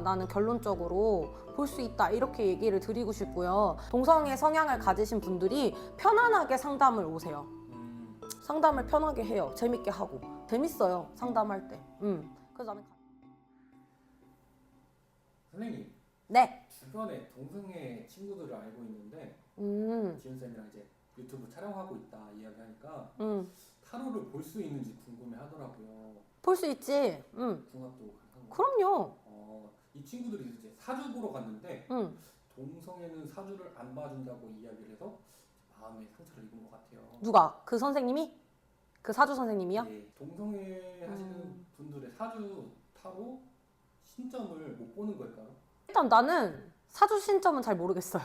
나는 결론적으로 볼 수 있다 이렇게 얘기를 드리고 싶고요. 동성애 성향을 가지신 분들이 편안하게 상담을 오세요. 상담을 편하게 해요. 재밌게 하고 재밌어요 상담할 때. 그래서 나는 선생님, 네. 주변에 동성애 친구들을 알고 있는데 지은쌤이랑 이제 유튜브 촬영하고 있다 이야기하니까 타로를 볼 수 있는지 궁금해 하더라고요. 볼 수 있지. 궁합도 가능한 거. 그럼요. 이 친구들이 이제 사주 보러 갔는데 동성애는 사주를 안 봐준다고 이야기를 해서 마음에 상처를 입은 것 같아요. 누가? 그 선생님이? 그 사주 선생님이요? 네, 동성애 하시는 분들의 사주 타로 신점을 못 보는 걸까요? 일단 나는 사주 신점은 잘 모르겠어요.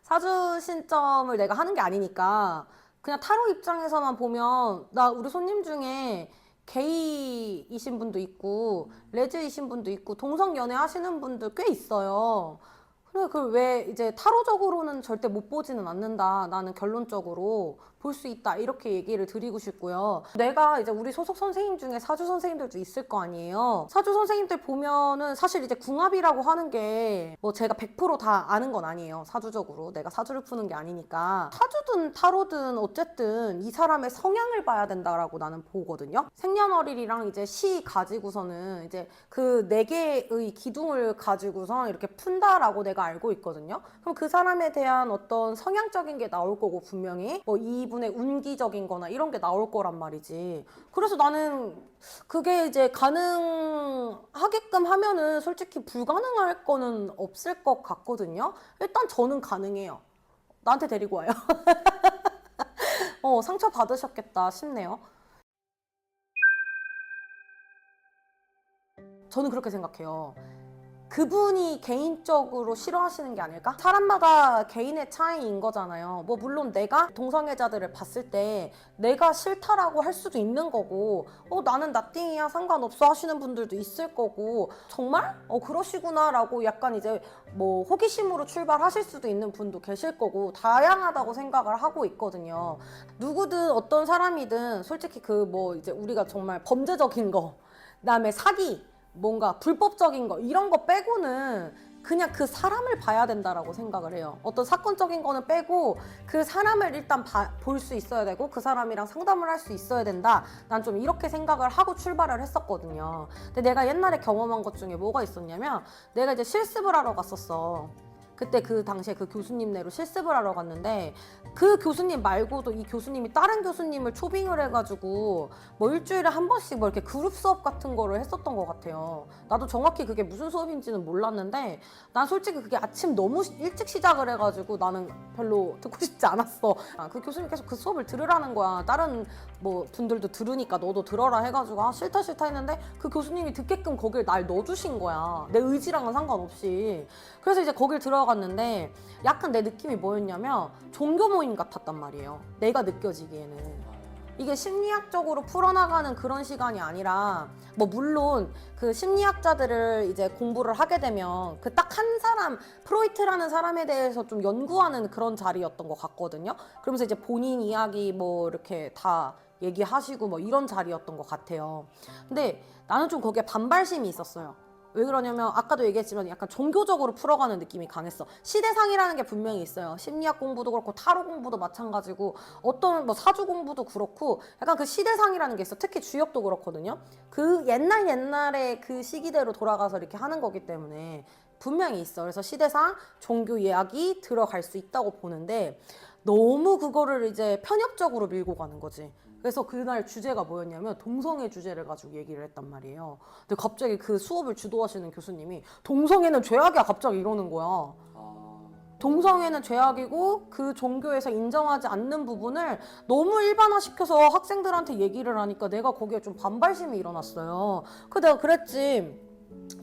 사주 신점을 내가 하는 게 아니니까 그냥 타로 입장에서만 보면 나 우리 손님 중에 게이이신 분도 있고 레즈이신 분도 있고 동성 연애 하시는 분들 꽤 있어요. 근데 그걸 왜 이제 타로적으로는 절대 못 보지는 않는다. 나는 결론적으로 볼 수 있다. 이렇게 얘기를 드리고 싶고요. 내가 이제 우리 소속 선생님 중에 사주 선생님들도 있을 거 아니에요. 사주 선생님들 보면은 사실 이제 궁합이라고 하는 게 뭐 제가 100%다 아는 건 아니에요. 사주적으로. 내가 사주를 푸는 게 아니니까. 사주든 타로든 어쨌든 이 사람의 성향을 봐야 된다라고 나는 보거든요. 생년월일이랑 이제 시 가지고서는 이제 그 4개의 기둥을 가지고서 이렇게 푼다라고 내가 알고 있거든요. 그럼 그 사람에 대한 어떤 성향적인 게 나올 거고 분명히 뭐 이분의 운기적인 거나 이런 게 나올 거란 말이지. 그래서 나는 그게 이제 가능하게끔 하면은 솔직히 불가능할 거는 없을 것 같거든요. 일단 저는 가능해요. 나한테 데리고 와요. 상처 받으셨겠다 싶네요. 저는 그렇게 생각해요. 그분이 개인적으로 싫어하시는 게 아닐까? 사람마다 개인의 차이인 거잖아요. 뭐 물론 내가 동성애자들을 봤을 때 내가 싫다라고 할 수도 있는 거고 나는 나띵이야 상관없어 하시는 분들도 있을 거고 정말? 그러시구나 라고 약간 이제 뭐 호기심으로 출발하실 수도 있는 분도 계실 거고 다양하다고 생각을 하고 있거든요. 누구든 어떤 사람이든 솔직히 그 뭐 이제 우리가 정말 범죄적인 거 그다음에 사기 뭔가 불법적인 거 이런 거 빼고는 그냥 그 사람을 봐야 된다라고 생각을 해요. 어떤 사건적인 거는 빼고 그 사람을 일단 볼 수 있어야 되고 그 사람이랑 상담을 할 수 있어야 된다. 난 좀 이렇게 생각을 하고 출발을 했었거든요. 근데 내가 옛날에 경험한 것 중에 뭐가 있었냐면 내가 이제 실습을 하러 갔었어. 그때 그 당시에 그 교수님네로 실습을 하러 갔는데 그 교수님 말고도 이 교수님이 다른 교수님을 초빙을 해가지고 뭐 일주일에 한 번씩 뭐 이렇게 그룹 수업 같은 거를 했었던 것 같아요. 나도 정확히 그게 무슨 수업인지는 몰랐는데 난 솔직히 그게 아침 너무 일찍 시작을 해가지고 나는 별로 듣고 싶지 않았어. 그 교수님 계속 그 수업을 들으라는 거야. 다른 뭐 분들도 들으니까 너도 들어라 해가지고 싫다 했는데 그 교수님이 듣게끔 거길 날 넣어주신 거야. 내 의지랑은 상관없이. 그래서 이제 거길 들어갔는데 약간 내 느낌이 뭐였냐면 종교 모임 같았단 말이에요. 내가 느껴지기에는. 이게 심리학적으로 풀어나가는 그런 시간이 아니라 뭐 물론 그 심리학자들을 이제 공부를 하게 되면 그 딱 한 사람 프로이트라는 사람에 대해서 좀 연구하는 그런 자리였던 것 같거든요. 그러면서 이제 본인 이야기 뭐 이렇게 다 얘기하시고 뭐 이런 자리였던 것 같아요. 근데 나는 좀 거기에 반발심이 있었어요. 왜 그러냐면 아까도 얘기했지만 약간 종교적으로 풀어가는 느낌이 강했어. 시대상이라는 게 분명히 있어요. 심리학 공부도 그렇고 타로 공부도 마찬가지고 어떤 뭐 사주 공부도 그렇고 약간 그 시대상이라는 게 있어. 특히 주역도 그렇거든요. 그 옛날에 그 시기대로 돌아가서 이렇게 하는 거기 때문에 분명히 있어. 그래서 시대상, 종교 이야기 들어갈 수 있다고 보는데 너무 그거를 이제 편협적으로 밀고 가는 거지. 그래서 그날 주제가 뭐였냐면 동성애 주제를 가지고 얘기를 했단 말이에요. 근데 갑자기 그 수업을 주도하시는 교수님이 동성애는 죄악이야 갑자기 이러는 거야. 동성애는 죄악이고 그 종교에서 인정하지 않는 부분을 너무 일반화시켜서 학생들한테 얘기를 하니까 내가 거기에 좀 반발심이 일어났어요. 그래서 내가 그랬지.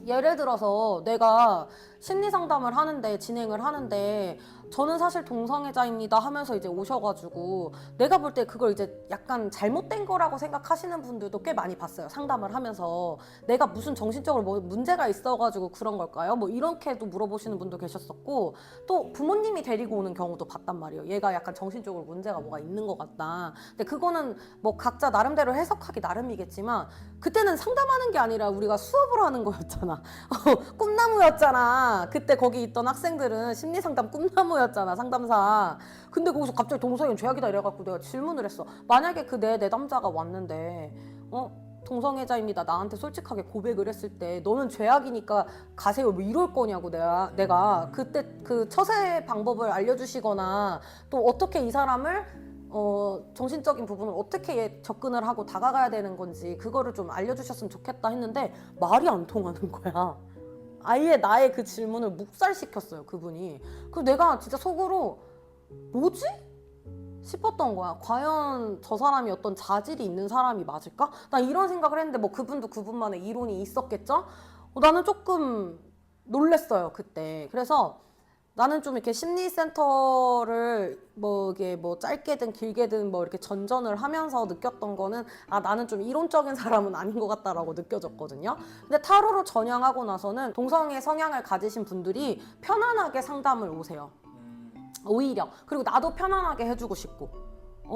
예를 들어서 내가 심리상담을 하는데 진행을 하는데 저는 사실 동성애자입니다 하면서 이제 오셔가지고 내가 볼 때 그걸 이제 약간 잘못된 거라고 생각하시는 분들도 꽤 많이 봤어요. 상담을 하면서 내가 무슨 정신적으로 뭐 문제가 있어가지고 그런 걸까요? 뭐 이렇게도 물어보시는 분도 계셨었고 또 부모님이 데리고 오는 경우도 봤단 말이에요. 얘가 약간 정신적으로 문제가 뭐가 있는 것 같다. 근데 그거는 뭐 각자 나름대로 해석하기 나름이겠지만 그때는 상담하는 게 아니라 우리가 수업을 하는 거였잖아. 마. 꿈나무였잖아. 그때 거기 있던 학생들은 심리상담 꿈나무였잖아, 상담사. 근데 거기서 갑자기 동성애는 죄악이다 이래갖고 내가 질문을 했어. 만약에 그 내 내담자가 왔는데 동성애자입니다. 나한테 솔직하게 고백을 했을 때 너는 죄악이니까 가세요. 뭐 이럴 거냐고 내가 그때 그 처세 방법을 알려주시거나 또 어떻게 이 사람을 정신적인 부분을 어떻게 접근을 하고 다가가야 되는 건지 그거를 좀 알려주셨으면 좋겠다 했는데 말이 안 통하는 거야. 아예 나의 그 질문을 묵살시켰어요, 그분이. 그래서 내가 진짜 속으로 뭐지? 싶었던 거야. 과연 저 사람이 어떤 자질이 있는 사람이 맞을까? 나 이런 생각을 했는데 뭐 그분도 그분만의 이론이 있었겠죠? 나는 조금 놀랬어요, 그때. 그래서 나는 좀 이렇게 심리센터를 이게 짧게든 길게든 이렇게 전전을 하면서 느꼈던 거는 나는 좀 이론적인 사람은 아닌 것 같다라고 느껴졌거든요. 근데 타로로 전향하고 나서는 동성애 성향을 가지신 분들이 편안하게 상담을 오세요. 오히려. 그리고 나도 편안하게 해주고 싶고.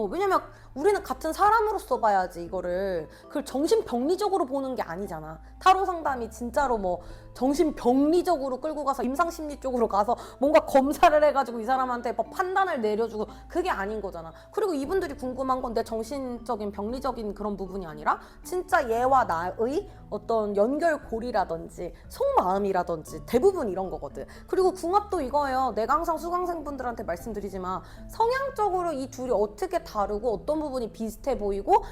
왜냐면 우리는 같은 사람으로서 봐야지 이거를. 그걸 정신병리적으로 보는 게 아니잖아. 타로 상담이 진짜로 정신병리적으로 끌고 가서 임상심리 쪽으로 가서 뭔가 검사를 해가지고 이 사람한테 판단을 내려주고 그게 아닌 거잖아. 그리고 이분들이 궁금한 건 내 정신적인 병리적인 그런 부분이 아니라 진짜 얘와 나의 어떤 연결고리라든지 속마음이라든지 대부분 이런 거거든. 그리고 궁합도 이거예요. 내가 항상 수강생분들한테 말씀드리지만 성향적으로 이 둘이 어떻게 다르고 어떤 부분이 비슷해 보이고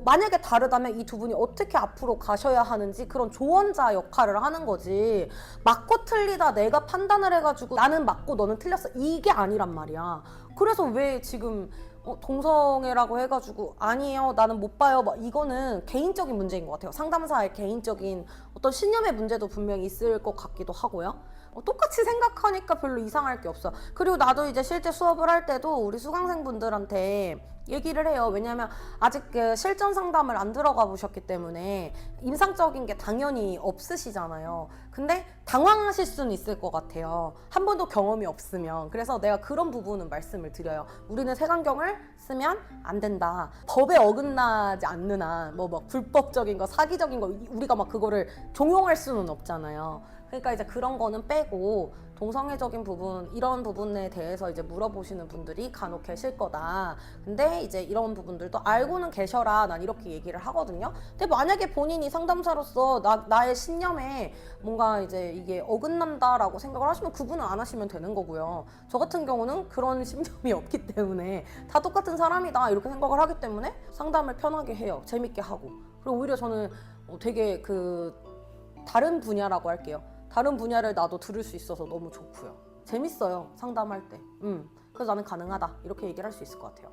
만약에 다르다면 이 두 분이 어떻게 앞으로 가셔야 하는지 그런 조언자 역할을 하는 거지. 맞고 틀리다 내가 판단을 해가지고 나는 맞고 너는 틀렸어 이게 아니란 말이야. 그래서 왜 지금 동성애라고 해가지고 아니에요 나는 못 봐요 이거는 개인적인 문제인 것 같아요. 상담사의 개인적인 어떤 신념의 문제도 분명히 있을 것 같기도 하고요. 똑같이 생각하니까 별로 이상할 게 없어. 그리고 나도 이제 실제 수업을 할 때도 우리 수강생분들한테 얘기를 해요. 왜냐면 아직 그 실전 상담을 안 들어가 보셨기 때문에 임상적인 게 당연히 없으시잖아요. 근데 당황하실 수는 있을 것 같아요. 한 번도 경험이 없으면. 그래서 내가 그런 부분은 말씀을 드려요. 우리는 색안경을 쓰면 안 된다. 법에 어긋나지 않는 한 불법적인 거, 사기적인 거 우리가 그거를 종용할 수는 없잖아요. 그러니까 이제 그런 거는 빼고 동성애적인 부분 이런 부분에 대해서 이제 물어보시는 분들이 간혹 계실 거다. 근데 이제 이런 부분들도 알고는 계셔라. 난 이렇게 얘기를 하거든요. 근데 만약에 본인이 상담사로서 나의 신념에 뭔가 이제 이게 어긋난다라고 생각을 하시면 그분은 안 하시면 되는 거고요. 저 같은 경우는 그런 신념이 없기 때문에 다 똑같은 사람이다 이렇게 생각을 하기 때문에 상담을 편하게 해요. 재밌게 하고. 그리고 오히려 저는 되게 다른 분야라고 할게요. 다른 분야를 나도 들을 수 있어서 너무 좋고요. 재밌어요, 상담할 때. 그래서 나는 가능하다 이렇게 얘기를 할 수 있을 것 같아요.